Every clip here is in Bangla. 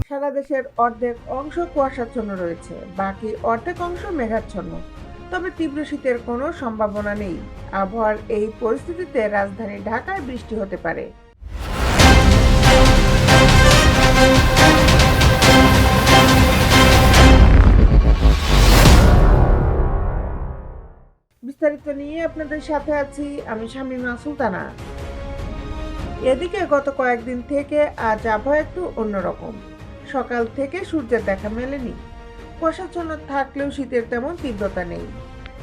সারা দেশের অর্ধেক অংশ কুয়াশাচ্ছন্ন রয়েছে, বাকি অর্ধেক অংশ মেঘাচ্ছন্ন। তবে তীব্র শীতের কোনো সম্ভাবনা নেই। আবহাওয়ার এই পরিস্থিতিতে রাজধানী ঢাকায় বৃষ্টি হতে পারে। বিস্তারিত নিয়ে আপনাদের সাথে আছি আমি শামীমা সুলতানা। এদিকে গত কয়েকদিন থেকে আজ আবহাওয়া একটু অন্যরকম। সকাল থেকে সূর্যের দেখা মেলেনি। কুয়াশাচ্ছন্ন থাকলেও শীতের তেমন তীব্রতা নেই।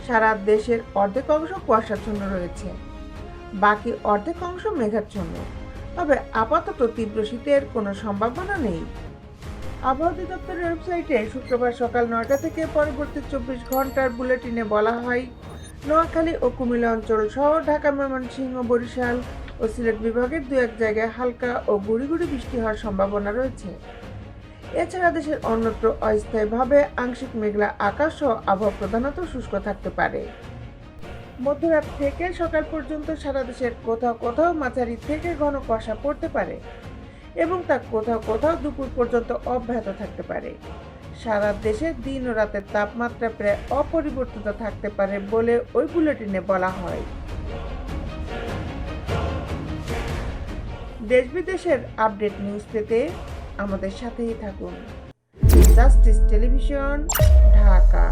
সারা দেশের অর্ধেক অংশ কুয়াশাচ্ছন্ন রয়েছে, বাকি অর্ধেক অংশ মেঘাচ্ছন্ন। তবে আপাতত তীব্র শীতের কোনো সম্ভাবনা নেই। আবহাওয়া অধিদপ্তরের ওয়েবসাইটে শুক্রবার সকাল 9টা থেকে পরবর্তী 24 ঘন্টার বুলেটিনে বলা হয়, নোয়াখালী ও কুমিল্লা অঞ্চল সহ ঢাকা, ময়মনসিংহ, বরিশাল ও সিলেট বিভাগের দু এক জায়গায় হালকা ও গুঁড়ি গুঁড়ি বৃষ্টি হওয়ার সম্ভাবনা রয়েছে। এছাড়া দেশের অন্যত্র অস্থায়ীভাবে আংশিক মেঘলা আকাশ ও আবহাওয়া প্রধানত শুষ্ক থাকতে পারে। মধ্যরাত থেকে সকাল পর্যন্ত সারা দেশের কোথাও কোথাও মাঝারি থেকে ঘন কুয়াশা পড়তে পারে এবং তা কোথাও কোথাও দুপুর পর্যন্ত অব্যাহত থাকতে পারে। সারা দেশে দিন ও রাতের তাপমাত্রা প্রায় অপরিবর্তিত থাকতে পারে বলে ওই বুলেটিনে বলা হয়। দেশ বিদেশের আপডেট নিউজ পেতে আমাদের সাথেই থাকুন। Justice television, Dhaka.